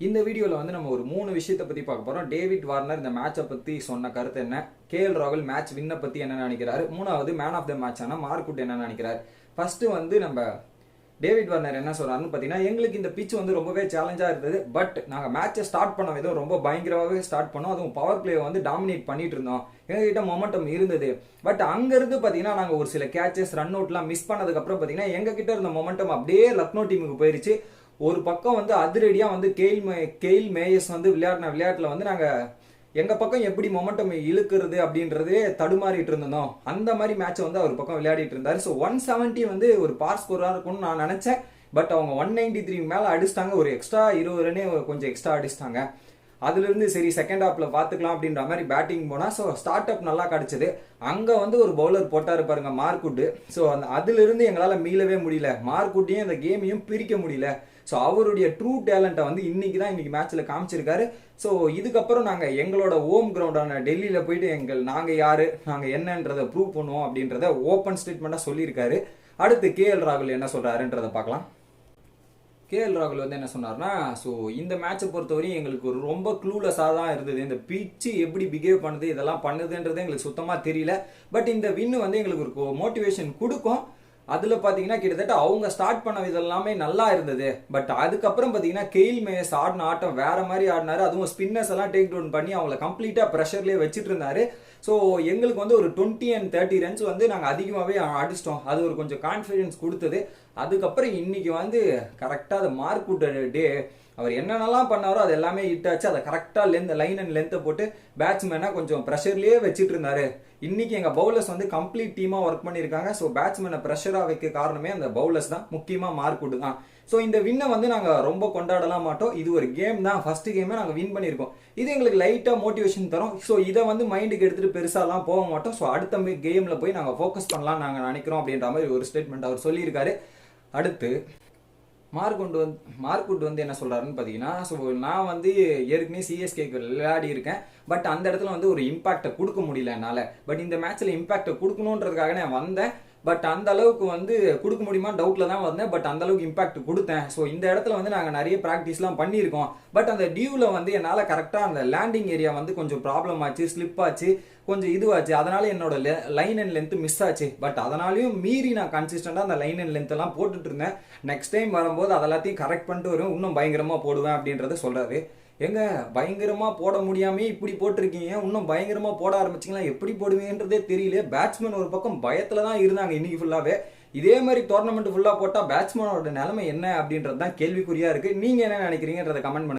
இந்த வீடியோவில் வந்து நம்ம ஒரு 3 விஷயத்தை பற்றி பார்க்க போகிறோம். டேவிட் வார்னர் இந்த மேட்சை பற்றி சொன்ன கருத்து என்ன, கேஎல் ராகுல் மேட்ச் வின்னை பற்றி என்ன நினைக்கிறாரு, மூணாவது மேன் ஆஃப் த மேட்ச் ஆனால் மார்க்குட் என்ன நினைக்கிறாரு. ஃபர்ஸ்ட் வந்து நம்ம டேவிட் வார்னர் என்ன சொல்றாருன்னு பார்த்தீங்கன்னா, எங்களுக்கு இந்த பிச் வந்து ரொம்பவே சேலஞ்சாக இருந்தது. பட் நாங்கள் மேட்சை ஸ்டார்ட் பண்ண விதம் ரொம்ப பயங்கரமாகவே ஸ்டார்ட் பண்ணோம். அதுவும் பவர் பிளே வந்து டாமினேட் பண்ணிட்டு இருந்தோம். எங்ககிட்ட மொமெண்டம் இருந்தது. பட் அங்கேருந்து பார்த்தீங்கன்னா நாங்கள் ஒரு சில கேச்சஸ் ரன் அவுட்லாம் மிஸ் பண்ணதுக்கப்புறம் பார்த்தீங்கன்னா எங்ககிட்ட இருந்த மொமெண்டம் அப்படியே லக்னோ டீமுக்கு போயிருச்சு. ஒரு பக்கம் வந்து அதிரடியாக வந்து கெயில் மேயஸ் வந்து விளையாடின விளையாட்டில் வந்து நாங்கள் எங்கள் பக்கம் எப்படி மொமெண்டம் இழுக்கிறது அப்படின்றதே தடுமாறிட்டு இருந்தோம். அந்த மாதிரி மேட்சை வந்து அவர் பக்கம் விளையாடிட்டு இருந்தார். ஸோ 170 வந்து ஒரு பார் ஸ்கோராக இருக்கும்னு நான் நினச்சேன். பட் அவங்க 193 மேலே அடிச்சிட்டாங்க. ஒரு எக்ஸ்ட்ரா 20 ரன்னே கொஞ்சம் எக்ஸ்ட்ரா அடிச்சிட்டாங்க. அதுலேருந்து சரி செகண்ட் ஹாஃபில் பார்த்துக்கலாம் அப்படின்ற மாதிரி பேட்டிங் போனால் ஸோ ஸ்டார்ட் அப் நல்லா கிடச்சிது. அங்கே வந்து ஒரு பவுலர் போட்டார் பாருங்க மார்க்குட். ஸோ அதுலேருந்து எங்களால் மீளவே முடியல. மார்க்குட்டையும் இந்த கேமையும் பிரிக்க முடியல. ஸோ அவருடைய ட்ரூ டேலண்ட்டை வந்து இன்னைக்கு மேட்ச்சில் காமிச்சிருக்காரு. ஸோ இதுக்கப்புறம் நாங்கள் எங்களோட ஹோம் கிரவுண்டான டெல்லியில் போயிட்டு நாங்கள் யார் நாங்கள் என்னன்றதை ப்ரூவ் பண்ணுவோம் அப்படின்றத ஓப்பன் ஸ்டேட்மெண்ட்டாக சொல்லியிருக்காரு. அடுத்து கேஎல் ராகுல் என்ன சொல்கிறாருன்றதை பார்க்கலாம். கேஎல் ராகுல் வந்து என்ன சொன்னார்னா, ஸோ இந்த மேட்சை பொறுத்தவரையும் எங்களுக்கு ஒரு ரொம்ப க்ளூலெஸ்ஸாக தான் இருந்தது. இந்த பிச்சு எப்படி பிஹேவ் பண்ணுது இதெல்லாம் பண்ணுதுன்றது எங்களுக்கு சுத்தமாக தெரியல. பட் இந்த வின்னு வந்து எங்களுக்கு ஒரு மோட்டிவேஷன் கொடுக்கும். அதில் பார்த்தீங்கன்னா கிட்டத்தட்ட அவங்க ஸ்டார்ட் பண்ண இதெல்லாமே நல்லா இருந்தது. பட் அதுக்கப்புறம் பார்த்தீங்கன்னா கெயில் மேயஸ் ஆடின ஆட்டம் வேற மாதிரி ஆடினாரு. அதுவும் ஸ்பின்னர்ஸ் எல்லாம் டேக் டவுன் பண்ணி அவங்கள கம்ப்ளீட்டாக ப்ரெஷர்லேயே வச்சுட்டு இருந்தாரு. ஸோ எங்களுக்கு வந்து ஒரு 20 and 30 ரன்ஸ் வந்து நாங்கள் அதிகமாகவே அடிச்சிட்டோம். அது ஒரு கொஞ்சம் கான்ஃபிடன்ஸ் கொடுத்தது. அதுக்கப்புறம் இன்னைக்கு வந்து கரெக்டாக அதை மார்க் விட்ட டே அவர் என்னென்னலாம் பண்ணாரோ அது எல்லாமே ஹிட் ஆச்சு. அதை கரெக்டாக லைன் அண்ட் லென்த்தை போட்டு பேட்ஸ்மேனை கொஞ்சம் ப்ரெஷர்லேயே வச்சுட்டு இருந்தாரு. இன்னைக்கு எங்கள் பவுலர்ஸ் வந்து கம்ப்ளீட் டீமாக ஒர்க் பண்ணியிருக்காங்க. ஸோ பேட்ஸ்மேனை ப்ரெஷராக வைக்க காரணமே அந்த பவுலர்ஸ் தான், முக்கியமாக மார்க்குட் தான். ஸோ இந்த வின்னை வந்து நாங்கள் ரொம்ப கொண்டாடலாம் மாட்டோம். இது ஒரு கேம் தான், ஃபர்ஸ்ட் கேமே நாங்கள் வின் பண்ணியிருக்கோம். இது எங்களுக்கு லைட்டாக மோட்டிவேஷன் தரும். ஸோ இதை வந்து மைண்டுக்கு எடுத்துகிட்டு பெருசாலாம் போக மாட்டோம். ஸோ அடுத்த கேமில் போய் நாங்கள் ஃபோக்கஸ் பண்ணலாம் நாங்கள் நினைக்கிறோம் அப்படின்ற மாதிரி ஒரு ஸ்டேட்மெண்ட் அவர் சொல்லியிருக்காரு. அடுத்து மார்க்குட் வந்து என்ன சொல்றாருன்னு பார்த்தீங்கன்னா, ஸோ நான் வந்து ஏற்கனவே சிஎஸ்கேக்கு விளையாடி இருக்கேன். பட் அந்த இடத்துல வந்து ஒரு இம்பாக்டை கொடுக்க முடியல என்னால். பட் இந்த மேட்ச்சில் இம்பாக்டை கொடுக்கணுன்றதுக்காக நான் வந்தேன். பட் அந்த அளவுக்கு வந்து கொடுக்க முடியுமா டவுட்டில் தான் வந்தேன். பட் அந்த அளவுக்கு இம்பாக்ட் கொடுத்தேன். ஸோ இந்த இடத்துல வந்து நாங்கள் நிறைய ப்ராக்டிஸ்லாம் பண்ணியிருக்கோம். பட் அந்த டியூவில் வந்து என்னால் கரெக்டாக அந்த லேண்டிங் ஏரியா வந்து கொஞ்சம் ப்ராப்ளம் ஆச்சு, ஸ்லிப் ஆச்சு, கொஞ்சம் இதுவாச்சு. அதனால என்னோட லைன் அண்ட் லென்த் மிஸ் ஆச்சு. பட் அதனாலையும் மீறி நான் கன்சிஸ்டண்டாக அந்த லைன் அண்ட் லென்த் எல்லாம் போட்டுட்டு இருந்தேன். நெக்ஸ்ட் டைம் வரும்போது அதெல்லாத்தையும் கரெக்ட் பண்ணிட்டு வரும், இன்னும் பயங்கரமாக போடுவேன் அப்படின்றத சொல்றாரு. எங்க பயங்கரமா போட முடியாமே இப்படி போட்டிருக்கீங்க, இன்னும் பயங்கரமா போட ஆரம்பிச்சிங்களா, எப்படி போடுவீங்கன்றதே தெரியல. பேட்ஸ்மேன் ஒரு பக்கம் பயத்துல தான் இருந்தாங்க இன்னைக்கு ஃபுல்லாவே. இதே மாதிரி டோர்னமெண்ட் ஃபுல்லா போட்டா பேட்ஸ்மேனோட நிலைமை என்ன அப்படின்றது தான் கேள்விக்குறியா இருக்கு. நீங்க என்ன நினைக்கிறீங்கன்றத கமெண்ட் பண்ணுங்க.